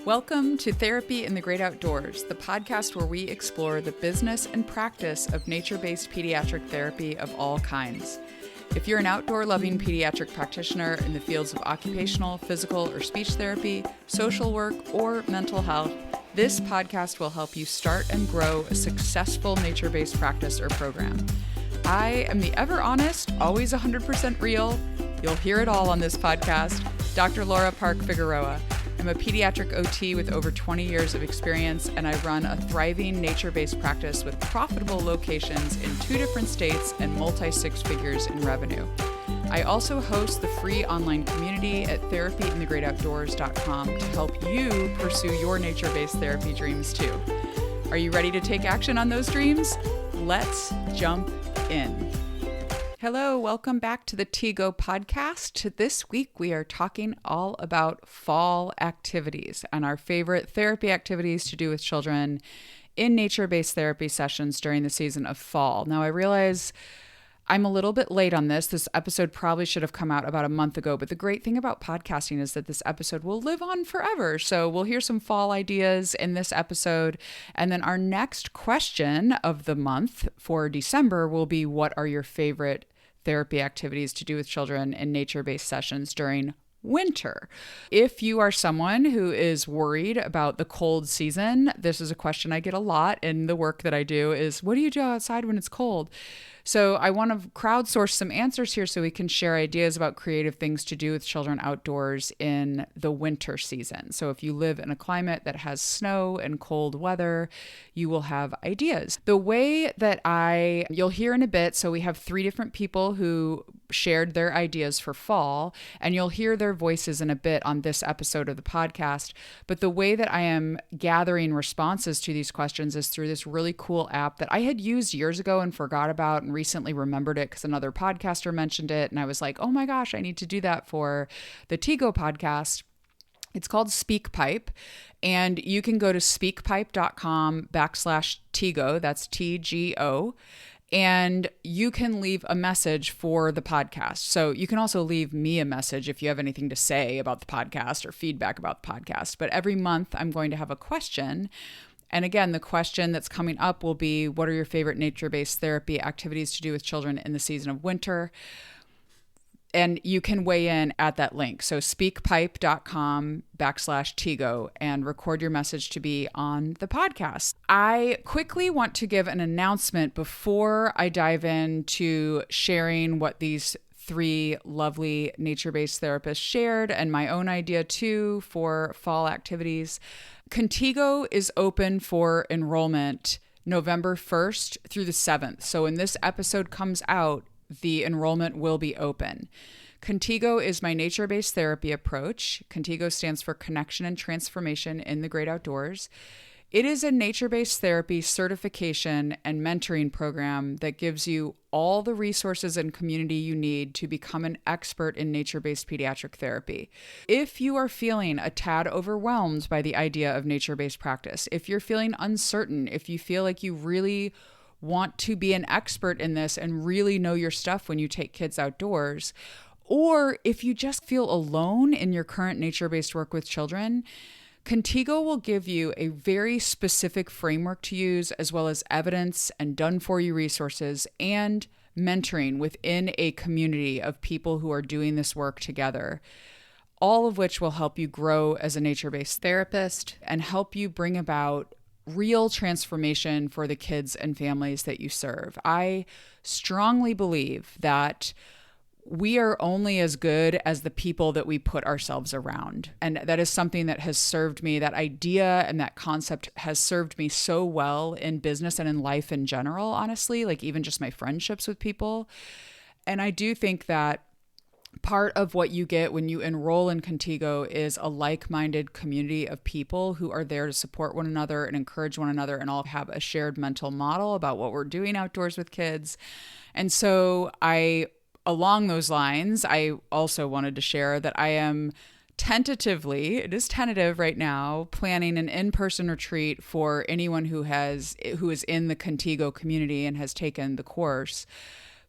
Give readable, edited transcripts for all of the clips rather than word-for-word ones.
Welcome to Therapy in the Great Outdoors, the podcast where we explore the business and practice of nature-based pediatric therapy of all kinds. If you're an outdoor-loving pediatric practitioner in the fields of occupational, physical, or speech therapy, social work, or mental health, this podcast will help you start and grow a successful nature-based practice or program. I am the ever honest, always 100% real, you'll hear it all on this podcast, Dr. Laura Park Figueroa. I'm a pediatric OT with over 20 years of experience, and I run a thriving nature-based practice with profitable locations in 2 different states and multi-six figures in revenue. I also host the free online community at therapyinthegreatoutdoors.com to help you pursue your nature-based therapy dreams too. Are you ready to take action on those dreams? Let's jump in. Hello, welcome back to the TGO podcast. This week we are talking all about fall activities and our favorite therapy activities to do with children in nature-based therapy sessions during the season of fall. Now I realize I'm a little bit late on this. This episode probably should have come out about a month ago, but the great thing about podcasting is that this episode will live on forever. So we'll hear some fall ideas in this episode. And then our next question of the month for December will be, what are your favorite therapy activities to do with children in nature-based sessions during winter? If you are someone who is worried about the cold season, this is a question I get a lot in the work that I do is, what do you do outside when it's cold? So I want to crowdsource some answers here so we can share ideas about creative things to do with children outdoors in the winter season. So if you live in a climate that has snow and cold weather, you will have ideas. The way that you'll hear in a bit, so we have 3 different people who shared their ideas for fall, and you'll hear their voices in a bit on this episode of the podcast. But the way that I am gathering responses to these questions is through this really cool app that I had used years ago and forgot about and recently remembered it because another podcaster mentioned it. And I was like, oh my gosh, I need to do that for the TGO podcast. It's called SpeakPipe, and you can go to speakpipe.com/TGO, that's TGO, and you can leave a message for the podcast. So you can also leave me a message if you have anything to say about the podcast or feedback about the podcast. But every month I'm going to have a question. And again, the question that's coming up will be, what are your favorite nature-based therapy activities to do with children in the season of winter? And you can weigh in at that link. So speakpipe.com/TGO and record your message to be on the podcast. I quickly want to give an announcement before I dive into sharing what these 3 lovely nature-based therapists shared and my own idea too for fall activities. ConTiGO is open for enrollment November 1st through the 7th. So when this episode comes out, the enrollment will be open. ConTiGO is my nature-based therapy approach. ConTiGO stands for Connection and Transformation in the Great Outdoors. It is a nature-based therapy certification and mentoring program that gives you all the resources and community you need to become an expert in nature-based pediatric therapy. If you are feeling a tad overwhelmed by the idea of nature-based practice, if you're feeling uncertain, if you feel like you really want to be an expert in this and really know your stuff when you take kids outdoors, or if you just feel alone in your current nature-based work with children, ConTiGO will give you a very specific framework to use, as well as evidence and done-for-you resources and mentoring within a community of people who are doing this work together, all of which will help you grow as a nature-based therapist and help you bring about real transformation for the kids and families that you serve. I strongly believe that we are only as good as the people that we put ourselves around. And that is something that has served me, that idea and that concept has served me so well in business and in life in general, honestly, like even just my friendships with people. And I do think that part of what you get when you enroll in ConTiGO is a like-minded community of people who are there to support one another and encourage one another and all have a shared mental model about what we're doing outdoors with kids. And so along those lines, I also wanted to share that I am tentatively, it is tentative right now, planning an in-person retreat for anyone who is in the ConTiGO community and has taken the course,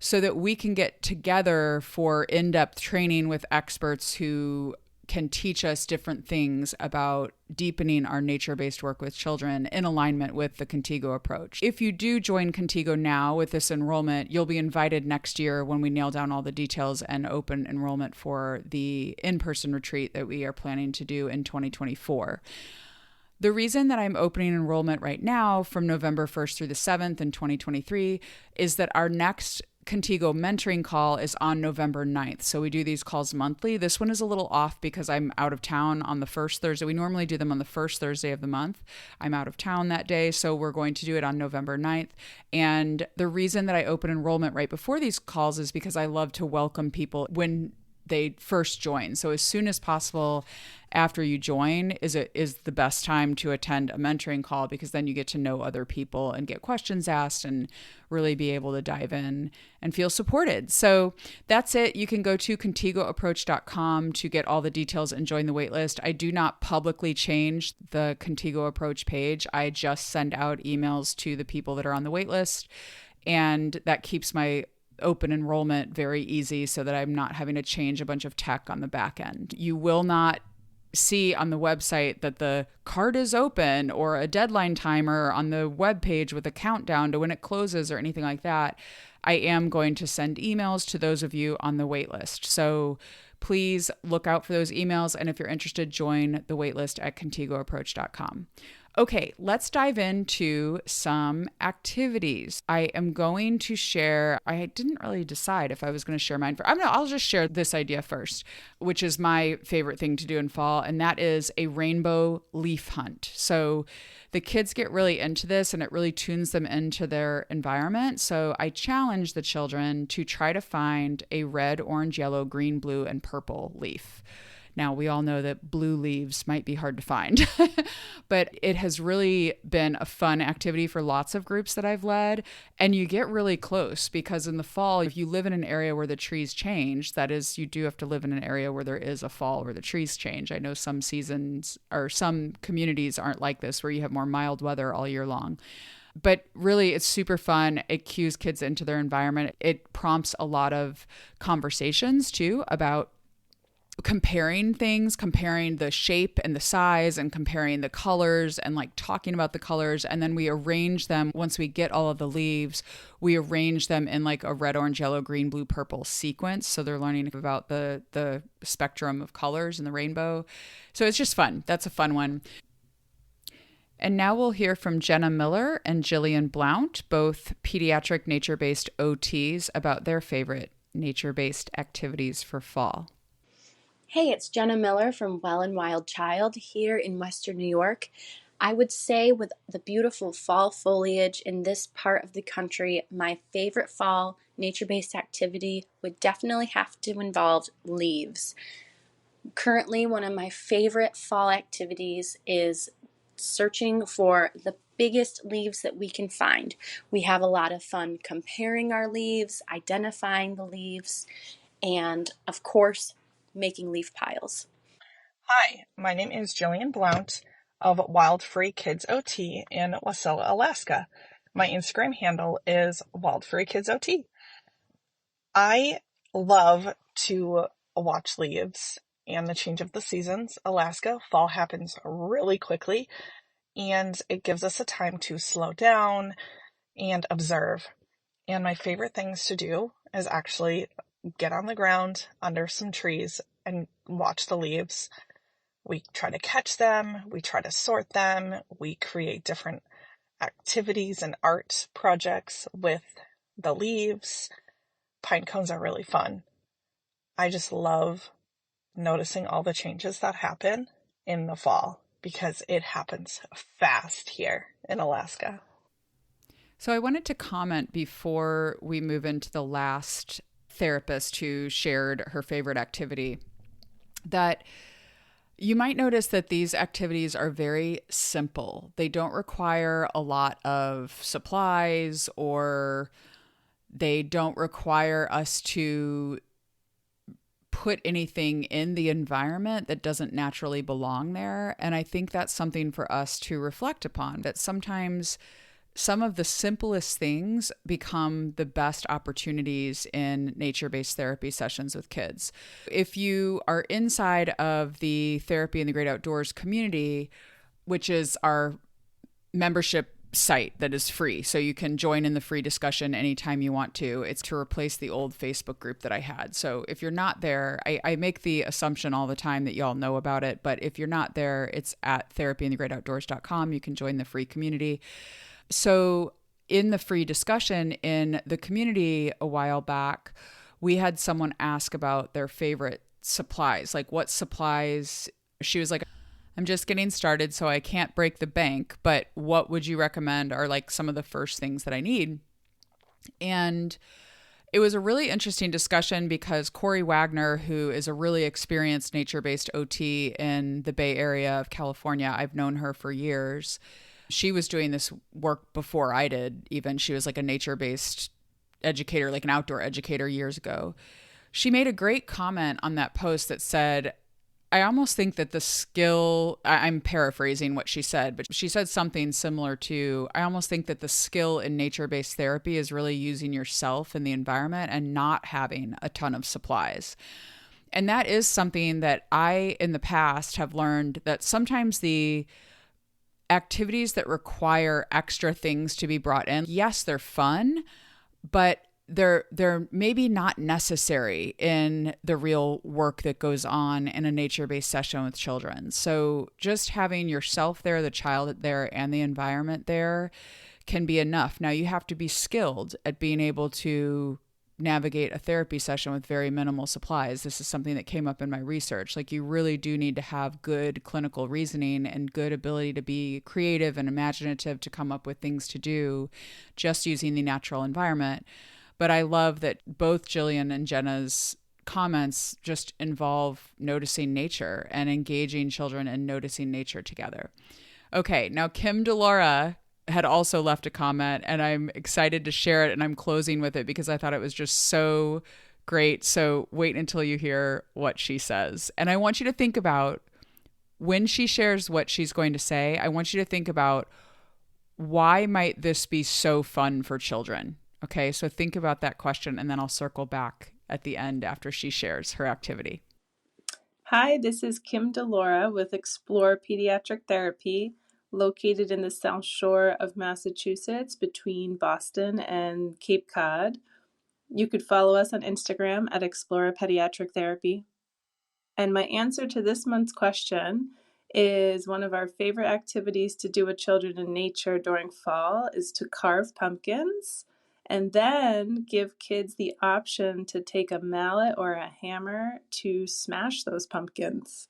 so that we can get together for in-depth training with experts who can teach us different things about deepening our nature-based work with children in alignment with the ConTiGO approach. If you do join ConTiGO now with this enrollment, you'll be invited next year when we nail down all the details and open enrollment for the in-person retreat that we are planning to do in 2024. The reason that I'm opening enrollment right now from November 1st through the 7th in 2023 is that our next ConTiGO mentoring call is on November 9th. So we do these calls monthly. This one is a little off because I'm out of town on the first Thursday. We normally do them on the first Thursday of the month. I'm out of town that day, so we're going to do it on November 9th. And the reason that I open enrollment right before these calls is because I love to welcome people when they first join. So as soon as possible after you join is the best time to attend a mentoring call, because then you get to know other people and get questions asked and really be able to dive in and feel supported. So that's it. You can go to contigoapproach.com to get all the details and join the waitlist. I do not publicly change the ConTiGO approach page. I just send out emails to the people that are on the waitlist, and that keeps my open enrollment very easy so that I'm not having to change a bunch of tech on the back end. You will not see on the website that the card is open or a deadline timer on the web page with a countdown to when it closes or anything like that. I am going to send emails to those of you on the waitlist. So please look out for those emails. And if you're interested, join the waitlist at contigoapproach.com. Okay, let's dive into some activities. I am going to share, I didn't really decide if I was going to share mine. I'll just share this idea first, which is my favorite thing to do in fall, and that is a rainbow leaf hunt. So the kids get really into this, and it really tunes them into their environment. So I challenge the children to try to find a red, orange, yellow, green, blue, and purple leaf. Now, we all know that blue leaves might be hard to find, but it has really been a fun activity for lots of groups that I've led. And you get really close because in the fall, if you live in an area where the trees change, that is, you do have to live in an area where there is a fall where the trees change. I know some seasons or some communities aren't like this, where you have more mild weather all year long. But really, it's super fun. It cues kids into their environment. It prompts a lot of conversations, too, about comparing things, comparing the shape and the size and comparing the colors and like talking about the colors. And then we arrange them. Once we get all of the leaves, we arrange them in like a red, orange, yellow, green, blue, purple sequence. So they're learning about the spectrum of colors in the rainbow. So it's just fun. That's a fun one. And now we'll hear from Jenna Miller and Jillian Blount, both pediatric nature-based OTs, about their favorite nature-based activities for fall. Hey, it's Jenna Miller from Well and Wild Child here in Western New York. I would say with the beautiful fall foliage in this part of the country, my favorite fall nature-based activity would definitely have to involve leaves. Currently, one of my favorite fall activities is searching for the biggest leaves that we can find. We have a lot of fun comparing our leaves, identifying the leaves, and of course, making leaf piles. Hi, my name is Jillian Blount of Wild Free Kids OT in Wasilla, Alaska. My Instagram handle is Wild Free Kids OT. I love to watch leaves and the change of the seasons. Alaska, fall happens really quickly, and it gives us a time to slow down and observe. And my favorite things to do is actually get on the ground under some trees and watch the leaves. We try to catch them, we try to sort them, we create different activities and art projects with the leaves. Pine cones are really fun. I just love noticing all the changes that happen in the fall because it happens fast here in Alaska. So I wanted to comment before we move into the last therapist who shared her favorite activity that you might notice that these activities are very simple. They don't require a lot of supplies, or they don't require us to put anything in the environment that doesn't naturally belong there. And I think that's something for us to reflect upon, that sometimes some of the simplest things become the best opportunities in nature-based therapy sessions with kids. If you are inside of the Therapy in the Great Outdoors community, which is our membership site that is free, so you can join in the free discussion anytime you want to. It's to replace the old Facebook group that I had. So if you're not there, I make the assumption all the time that y'all know about it, but if you're not there, it's at therapyinthegreatoutdoors.com. You can join the free community. So in the free discussion in the community a while back, we had someone ask about their favorite supplies, like what supplies. She was like, I'm just getting started, so I can't break the bank, but what would you recommend are like some of the first things that I need? And it was a really interesting discussion because Corey Wagner, who is a really experienced nature-based OT in the Bay Area of California, I've known her for years. She was doing this work before I did, even. She was like a nature-based educator, like an outdoor educator years ago. She made a great comment on that post that said, I almost think that the skill, I'm paraphrasing what she said, but she said something similar to, I almost think that the skill in nature-based therapy is really using yourself and the environment and not having a ton of supplies. And that is something that I, in the past, have learned that sometimes the activities that require extra things to be brought in, yes, they're fun, but they're maybe not necessary in the real work that goes on in a nature-based session with children. So just having yourself there, the child there, and the environment there can be enough. Now you have to be skilled at being able to navigate a therapy session with very minimal supplies. This is something that came up in my research. Like, you really do need to have good clinical reasoning and good ability to be creative and imaginative to come up with things to do just using the natural environment. But I love that both Jillian and Jenna's comments just involve noticing nature and engaging children in noticing nature together. Okay, now DeLaura had also left a comment, and I'm excited to share it, and I'm closing with it because I thought it was just so great. So wait until you hear what she says. And I want you to think about, when she shares what she's going to say, I want you to think about, why might this be so fun for children? Okay, so think about that question, and then I'll circle back at the end after she shares her activity. Hi, this is DeLaura with Explore Pediatric Therapy, located in the South Shore of Massachusetts between Boston and Cape Cod. You could follow us on Instagram at Explore Pediatric Therapy. And my answer to this month's question is, one of our favorite activities to do with children in nature during fall is to carve pumpkins, and then give kids the option to take a mallet or a hammer to smash those pumpkins.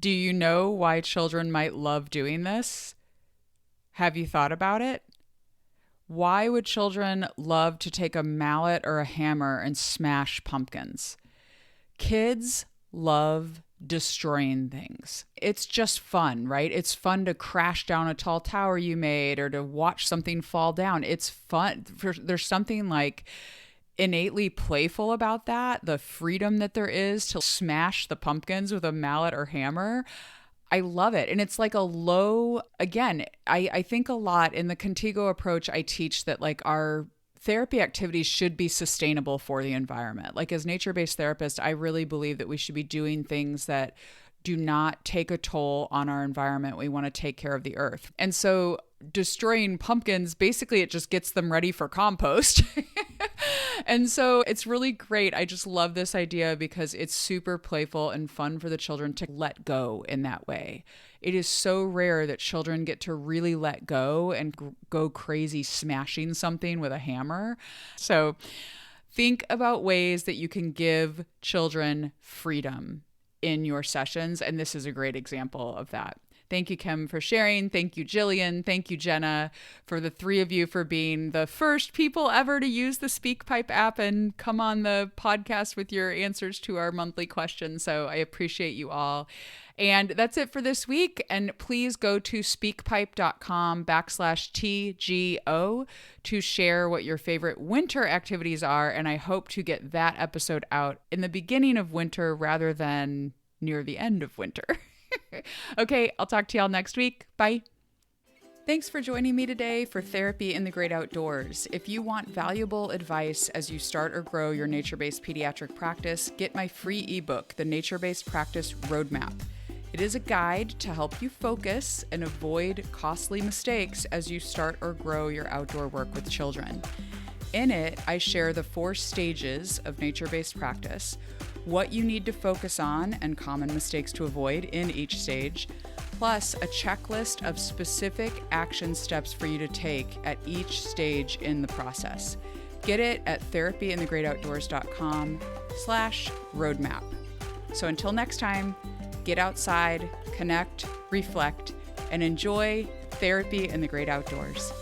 Do you know why children might love doing this? Have you thought about it? Why would children love to take a mallet or a hammer and smash pumpkins? Kids love destroying things. It's just fun, right? It's fun to crash down a tall tower you made or to watch something fall down. It's fun. There's something like innately playful about that, the freedom that there is to smash the pumpkins with a mallet or hammer. I love it. And it's like a low, again, I think a lot in the ConTiGO approach, I teach that like our therapy activities should be sustainable for the environment. Like, as nature-based therapists, I really believe that we should be doing things that do not take a toll on our environment. We want to take care of the earth. And so destroying pumpkins, basically it just gets them ready for compost. And so it's really great. I just love this idea because it's super playful and fun for the children to let go in that way. It is so rare that children get to really let go and go crazy smashing something with a hammer. So think about ways that you can give children freedom in your sessions. And this is a great example of that. Thank you, Kim, for sharing. Thank you, Jillian. Thank you, Jenna, for the three of you for being the first people ever to use the SpeakPipe app and come on the podcast with your answers to our monthly questions. So I appreciate you all. And that's it for this week. And please go to speakpipe.com/TGO to share what your favorite winter activities are. And I hope to get that episode out in the beginning of winter rather than near the end of winter. Okay, I'll talk to y'all next week. Bye. Thanks for joining me today for Therapy in the Great Outdoors. If you want valuable advice as you start or grow your nature-based pediatric practice, get my free ebook, The Nature-Based Practice Roadmap. It is a guide to help you focus and avoid costly mistakes as you start or grow your outdoor work with children. In it, I share the 4 stages of nature-based practice, what you need to focus on and common mistakes to avoid in each stage, plus a checklist of specific action steps for you to take at each stage in the process. Get it at therapyinthegreatoutdoors.com/roadmap. So until next time, get outside, connect, reflect, and enjoy therapy in the great outdoors.